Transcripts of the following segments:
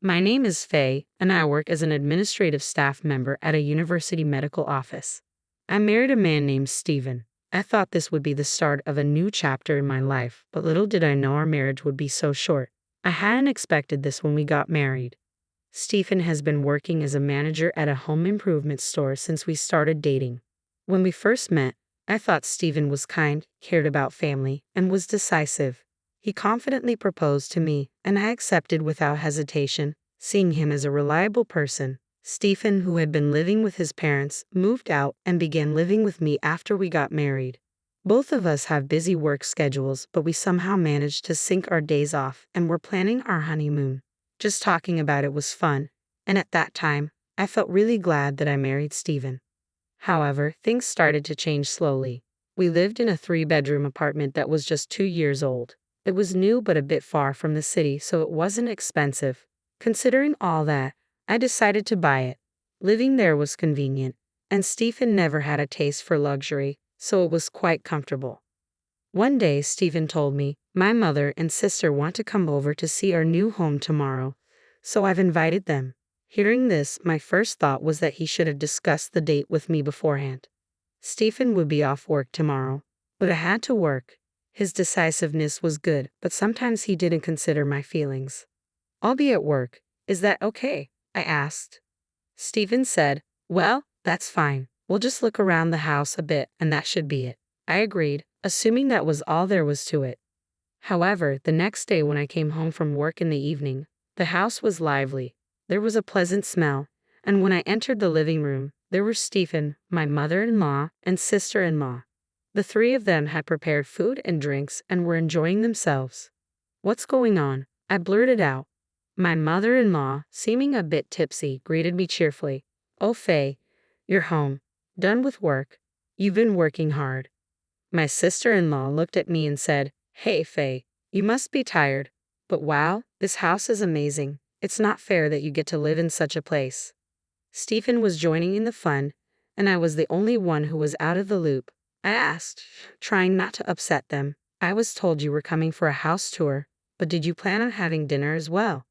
My name is Faye, and I work as an administrative staff member at a university medical office. I married a man named Stephen. I thought this would be the start of a new chapter in my life, but little did I know our marriage would be so short. I hadn't expected this when we got married. Stephen has been working as a manager at a home improvement store since we started dating. When we first met, I thought Stephen was kind, cared about family, and was decisive. He confidently proposed to me, and I accepted without hesitation, seeing him as a reliable person. Stephen, who had been living with his parents, moved out and began living with me after we got married. Both of us have busy work schedules, but we somehow managed to sync our days off and were planning our honeymoon. Just talking about it was fun, and at that time, I felt really glad that I married Stephen. However, things started to change slowly. We lived in a 3-bedroom apartment that was just 2 years old. It was new but a bit far from the city, so it wasn't expensive. Considering all that, I decided to buy it. Living there was convenient, and Stephen never had a taste for luxury, so it was quite comfortable. One day, Stephen told me, "My mother and sister want to come over to see our new home tomorrow, so I've invited them." Hearing this, my first thought was that he should have discussed the date with me beforehand. Stephen would be off work tomorrow, but I had to work. His decisiveness was good, but sometimes he didn't consider my feelings. "I'll be at work. Is that okay?" I asked. Stephen said, "Well, that's fine. We'll just look around the house a bit, and that should be it." I agreed, assuming that was all there was to it. However, the next day when I came home from work in the evening, the house was lively. There was a pleasant smell, and when I entered the living room, there were Stephen, my mother-in-law, and sister-in-law. The 3 of them had prepared food and drinks and were enjoying themselves. "What's going on?" I blurted out. My mother-in-law, seeming a bit tipsy, greeted me cheerfully. "Oh, Faye, you're home. Done with work. You've been working hard." My sister-in-law looked at me and said, "Hey, Faye, you must be tired. But wow, this house is amazing. It's not fair that you get to live in such a place." Stephen was joining in the fun, and I was the only one who was out of the loop. I asked, trying not to upset them, "I was told you were coming for a house tour, but did you plan on having dinner as well?"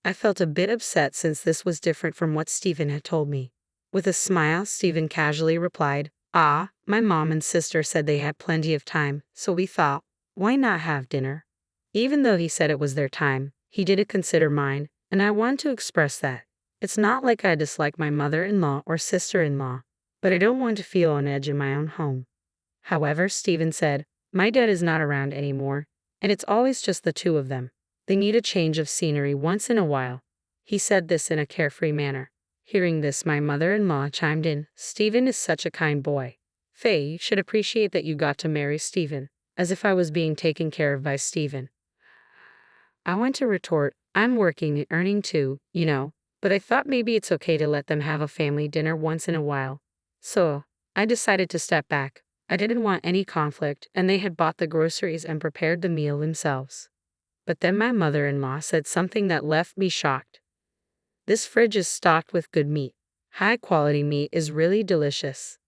I felt a bit upset since this was different from what Stephen had told me. With a smile, Stephen casually replied, My mom and sister said they had plenty of time, so we thought, why not have dinner?" Even though he said it was their time, he didn't consider mine, and I want to express that. It's not like I dislike my mother-in-law or sister-in-law, but I don't want to feel on edge in my own home. However, Stephen said, "My dad is not around anymore, and it's always just the 2 of them. They need a change of scenery once in a while." He said this in a carefree manner. Hearing this, my mother-in-law chimed in, "Stephen is such a kind boy. Faye, you should appreciate that you got to marry Stephen," as if I was being taken care of by Stephen. I went to retort, "I'm working and earning too, you know, but I thought maybe it's okay to let them have a family dinner once in a while." So, I decided to step back. I didn't want any conflict, and they had bought the groceries and prepared the meal themselves. But then my mother-in-law said something that left me shocked. "This fridge is stocked with good meat. High-quality meat is really delicious."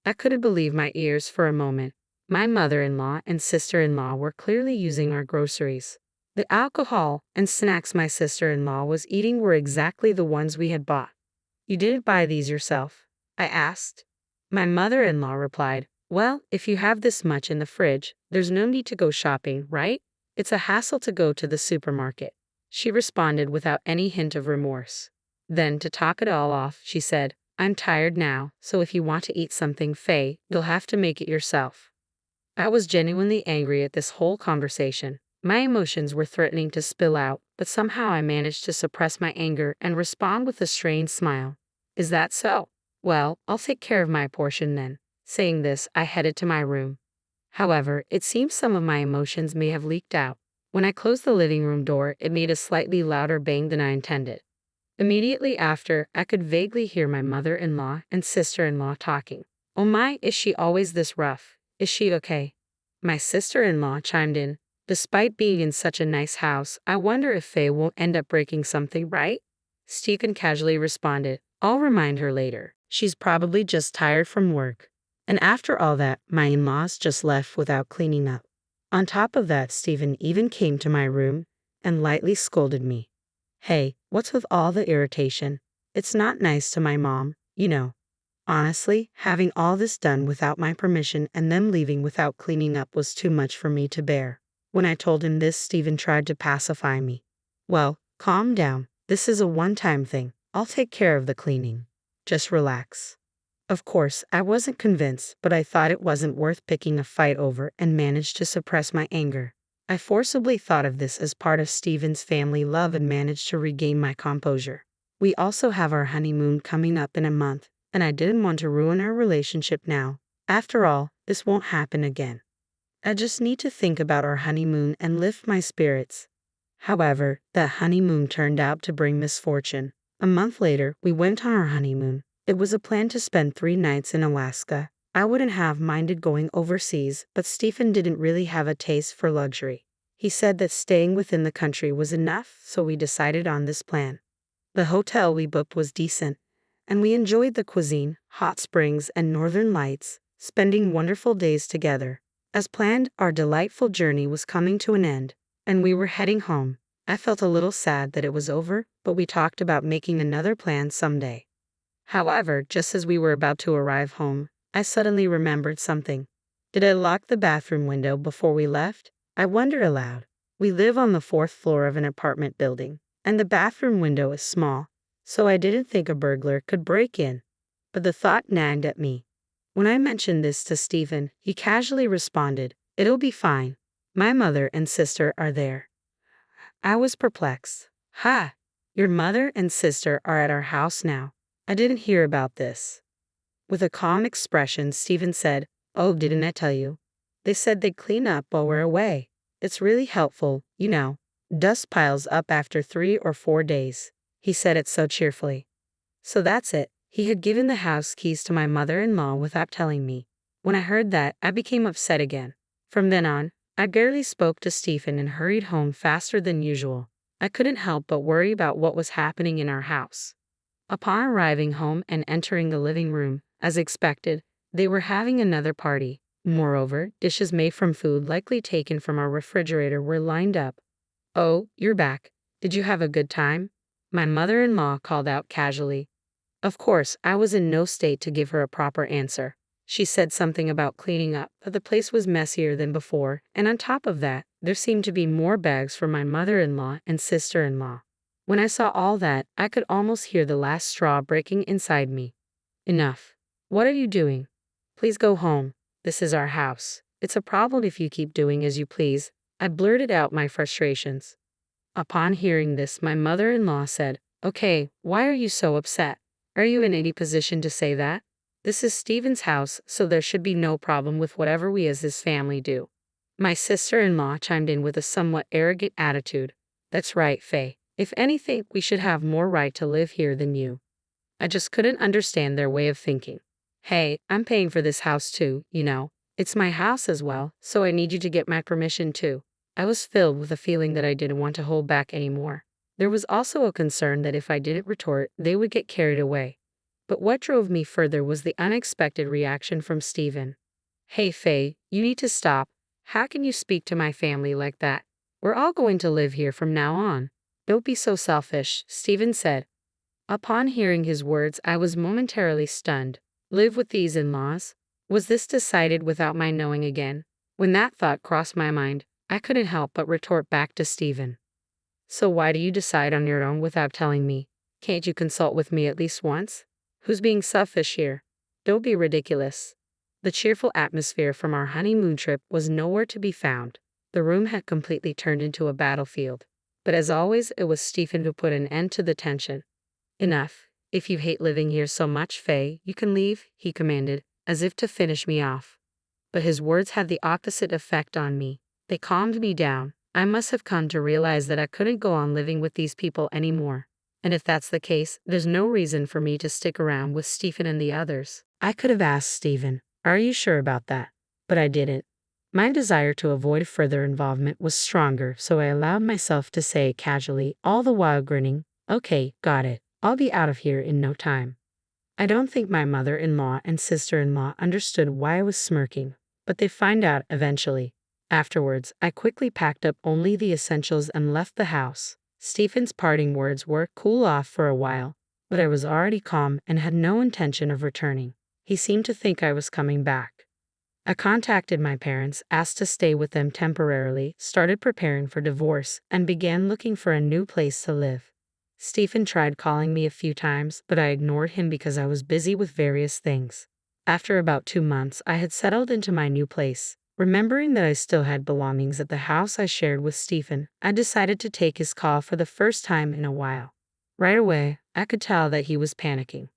I couldn't believe my ears for a moment. My mother-in-law and sister-in-law were clearly using our groceries. The alcohol and snacks my sister-in-law was eating were exactly the ones we had bought. "You didn't buy these yourself?" I asked. My mother-in-law replied, "Well, if you have this much in the fridge, there's no need to go shopping, right? It's a hassle to go to the supermarket." She responded without any hint of remorse. Then, to top it all off, she said, "I'm tired now, so if you want to eat something, Faye, you'll have to make it yourself." I was genuinely angry at this whole conversation. My emotions were threatening to spill out, but somehow I managed to suppress my anger and respond with a strained smile. "Is that so? Well, I'll take care of my portion then." Saying this, I headed to my room. However, it seems some of my emotions may have leaked out. When I closed the living room door, it made a slightly louder bang than I intended. Immediately after, I could vaguely hear my mother-in-law and sister-in-law talking. "Oh my, is she always this rough? Is she okay?" My sister-in-law chimed in, "Despite being in such a nice house, I wonder if Faye won't end up breaking something, right?" Stephen casually responded, "I'll remind her later. She's probably just tired from work." And after all that, my in-laws just left without cleaning up. On top of that, Stephen even came to my room and lightly scolded me. "Hey, What's with all the irritation? It's not nice to my mom, you know. Honestly, having all this done without my permission and them leaving without cleaning up was too much for me to bear. When I told him this, Stephen tried to pacify me. Well, calm down. This is a one-time thing. I'll take care of the cleaning. Just relax. Of course, I wasn't convinced, but I thought it wasn't worth picking a fight over and managed to suppress my anger. I forcibly thought of this as part of Stephen's family love and managed to regain my composure. We also have our honeymoon coming up in a month, and I didn't want to ruin our relationship now. After all, this won't happen again. I just need to think about our honeymoon and lift my spirits. However, that honeymoon turned out to bring misfortune. A month later, we went on our honeymoon. It was a plan to spend 3 nights in Alaska. I wouldn't have minded going overseas, but Stephen didn't really have a taste for luxury. He said that staying within the country was enough, so we decided on this plan. The hotel we booked was decent, and we enjoyed the cuisine, hot springs, and northern lights, spending wonderful days together. As planned, our delightful journey was coming to an end, and we were heading home. I felt a little sad that it was over, but we talked about making another plan someday. However, just as we were about to arrive home, I suddenly remembered something. Did I lock the bathroom window before we left? I wondered aloud. We live on the 4th floor of an apartment building, and the bathroom window is small, so I didn't think a burglar could break in. But the thought nagged at me. When I mentioned this to Stephen, he casually responded, "It'll be fine. My mother and sister are there." I was perplexed. "Ha! Your mother and sister are at our house now. I didn't hear about this." With a calm expression, Stephen said, "Oh, didn't I tell you? They said they'd clean up while we're away. It's really helpful, you know. Dust piles up after 3 or 4 days." He said it so cheerfully. So that's it. He had given the house keys to my mother-in-law without telling me. When I heard that, I became upset again. From then on, I barely spoke to Stephen and hurried home faster than usual. I couldn't help but worry about what was happening in our house. Upon arriving home and entering the living room, as expected, they were having another party. Moreover, dishes made from food likely taken from our refrigerator were lined up. "Oh, you're back. Did you have a good time?" my mother-in-law called out casually. Of course, I was in no state to give her a proper answer. She said something about cleaning up, but the place was messier than before, and on top of that, there seemed to be more bags for my mother-in-law and sister-in-law. When I saw all that, I could almost hear the last straw breaking inside me. "Enough. What are you doing? Please go home. This is our house. It's a problem if you keep doing as you please." I blurted out my frustrations. Upon hearing this, my mother-in-law said, "Okay, why are you so upset? Are you in any position to say that? This is Stephen's house, so there should be no problem with whatever we as his family do." My sister-in-law chimed in with a somewhat arrogant attitude. "That's right, Faye. If anything, we should have more right to live here than you." I just couldn't understand their way of thinking. "Hey, I'm paying for this house too, you know. It's my house as well, so I need you to get my permission too." I was filled with a feeling that I didn't want to hold back anymore. There was also a concern that if I didn't retort, they would get carried away. But what drove me further was the unexpected reaction from Stephen. "Hey, Faye, you need to stop. How can you speak to my family like that? We're all going to live here from now on. Don't be so selfish," Stephen said. Upon hearing his words, I was momentarily stunned. Live with these in-laws? Was this decided without my knowing again? When that thought crossed my mind, I couldn't help but retort back to Stephen. "So why do you decide on your own without telling me? Can't you consult with me at least once? Who's being selfish here? Don't be ridiculous." The cheerful atmosphere from our honeymoon trip was nowhere to be found. The room had completely turned into a battlefield. But as always, it was Stephen who put an end to the tension. "Enough. If you hate living here so much, Faye, you can leave," he commanded, as if to finish me off. But his words had the opposite effect on me. They calmed me down. I must have come to realize that I couldn't go on living with these people anymore. And if that's the case, there's no reason for me to stick around with Stephen and the others. I could have asked Stephen, "Are you sure about that?" But I didn't. My desire to avoid further involvement was stronger, so I allowed myself to say casually, all the while grinning, "Okay, got it. I'll be out of here in no time." I don't think my mother-in-law and sister-in-law understood why I was smirking, but they'd find out eventually. Afterwards, I quickly packed up only the essentials and left the house. Stephen's parting words were cool off for a while, but I was already calm and had no intention of returning. He seemed to think I was coming back. I contacted my parents, asked to stay with them temporarily, started preparing for divorce, and began looking for a new place to live. Stephen tried calling me a few times, but I ignored him because I was busy with various things. After about 2 months, I had settled into my new place. Remembering that I still had belongings at the house I shared with Stephen, I decided to take his call for the first time in a while. Right away, I could tell that he was panicking.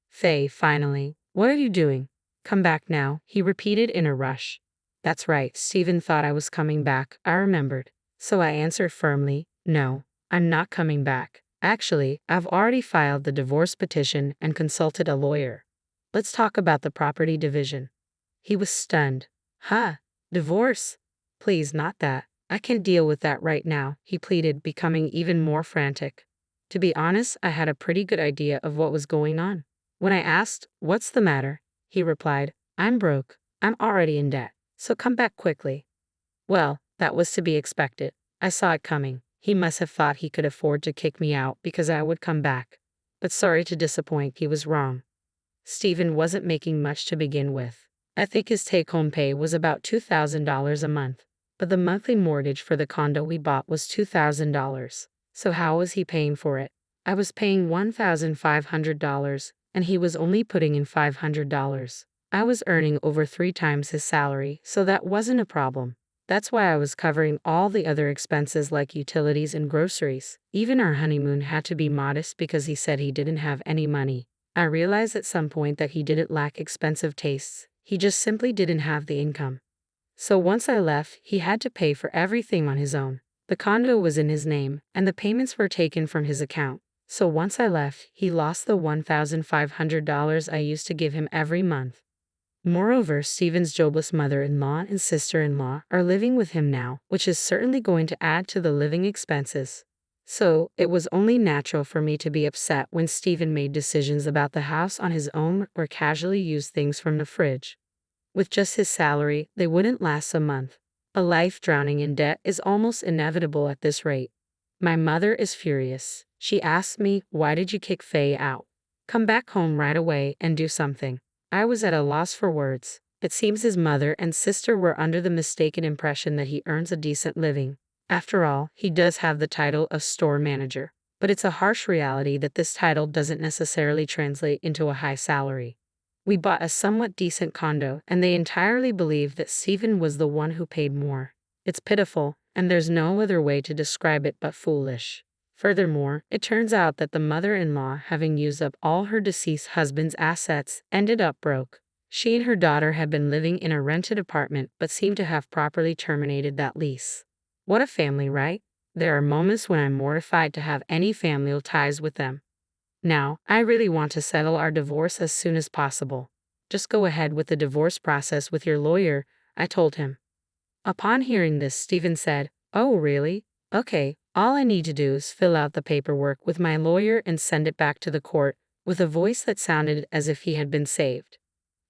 "Faye, finally. What are you doing? Come back now," he repeated in a rush. That's right, Stephen thought I was coming back, I remembered. So I answered firmly, "No, I'm not coming back. Actually, I've already filed the divorce petition and consulted a lawyer. Let's talk about the property division." He was stunned. "Huh? Divorce? Please, not that. I can't deal with that right now," he pleaded, becoming even more frantic. To be honest, I had a pretty good idea of what was going on. When I asked, "What's the matter?" he replied, "I'm broke. I'm already in debt. So come back quickly." Well, that was to be expected. I saw it coming. He must have thought he could afford to kick me out because I would come back. But sorry to disappoint, he was wrong. Stephen wasn't making much to begin with. I think his take-home pay was about $2,000 a month, but the monthly mortgage for the condo we bought was $2,000. So how was he paying for it? I was paying $1,500, and he was only putting in $500. I was earning over 3 times his salary, so that wasn't a problem. That's why I was covering all the other expenses like utilities and groceries. Even our honeymoon had to be modest because he said he didn't have any money. I realized at some point that he didn't lack expensive tastes. He just simply didn't have the income. So once I left, he had to pay for everything on his own. The condo was in his name, and the payments were taken from his account. So once I left, he lost the $1,500 I used to give him every month. Moreover, Stephen's jobless mother-in-law and sister-in-law are living with him now, which is certainly going to add to the living expenses. So, it was only natural for me to be upset when Stephen made decisions about the house on his own or casually used things from the fridge. With just his salary, they wouldn't last a month. A life drowning in debt is almost inevitable at this rate. My mother is furious. She asked me, "Why did you kick Faye out? Come back home right away and do something." I was at a loss for words. It seems his mother and sister were under the mistaken impression that he earns a decent living. After all, he does have the title of store manager. But it's a harsh reality that this title doesn't necessarily translate into a high salary. We bought a somewhat decent condo, and they entirely believe that Stephen was the one who paid more. It's pitiful, and there's no other way to describe it but foolish. Furthermore, it turns out that the mother-in-law, having used up all her deceased husband's assets, ended up broke. She and her daughter had been living in a rented apartment but seemed to have properly terminated that lease. What a family, right? There are moments when I'm mortified to have any familial ties with them. Now, I really want to settle our divorce as soon as possible. Just go ahead with the divorce process with your lawyer, I told him. Upon hearing this, Stephen said, "Oh, really? Okay, all I need to do is fill out the paperwork with my lawyer and send it back to the court," with a voice that sounded as if he had been saved.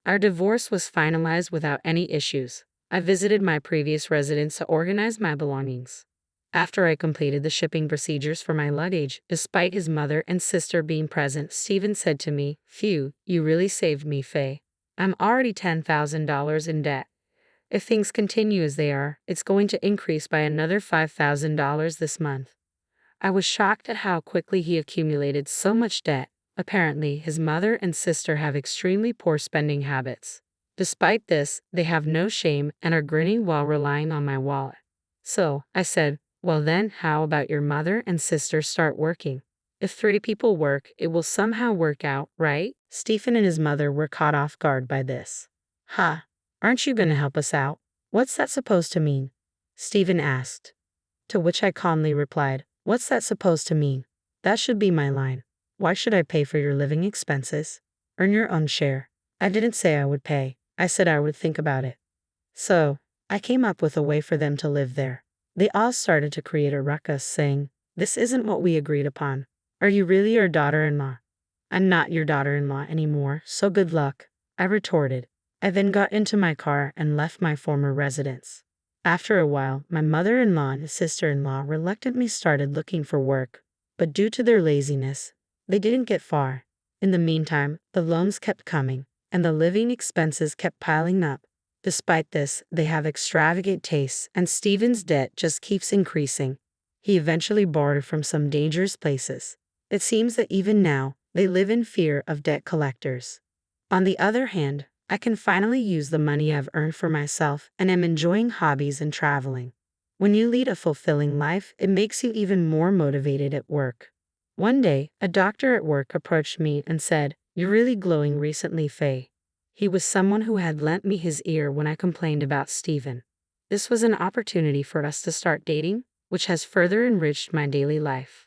Our divorce was finalized without any issues. I visited my previous residence to organize my belongings. After I completed the shipping procedures for my luggage, despite his mother and sister being present, Stephen said to me, "Phew, you really saved me, Faye. I'm already $10,000 in debt. If things continue as they are, it's going to increase by another $5,000 this month." I was shocked at how quickly he accumulated so much debt. Apparently, his mother and sister have extremely poor spending habits. Despite this, they have no shame and are grinning while relying on my wallet. So, I said, "Well then, how about your mother and sister start working? If 3 people work, it will somehow work out, right?" Stephen and his mother were caught off guard by this. "Ha! Aren't you going to help us out? What's that supposed to mean?" Stephen asked. To which I calmly replied, "What's that supposed to mean? That should be my line. Why should I pay for your living expenses? Earn your own share." I didn't say I would pay. I said I would think about it. So, I came up with a way for them to live there. They all started to create a ruckus, saying, "This isn't what we agreed upon. Are you really our daughter-in-law?" "I'm not your daughter-in-law anymore, so good luck," I retorted. I then got into my car and left my former residence. After a while, my mother-in-law and sister-in-law reluctantly started looking for work, but due to their laziness, they didn't get far. In the meantime, the loans kept coming, and the living expenses kept piling up. Despite this, they have extravagant tastes, and Stephen's debt just keeps increasing. He eventually borrowed from some dangerous places. It seems that even now, they live in fear of debt collectors. On the other hand, I can finally use the money I've earned for myself and am enjoying hobbies and traveling. When you lead a fulfilling life, it makes you even more motivated at work. One day, a doctor at work approached me and said, "You're really glowing recently, Faye." He was someone who had lent me his ear when I complained about Stephen. This was an opportunity for us to start dating, which has further enriched my daily life.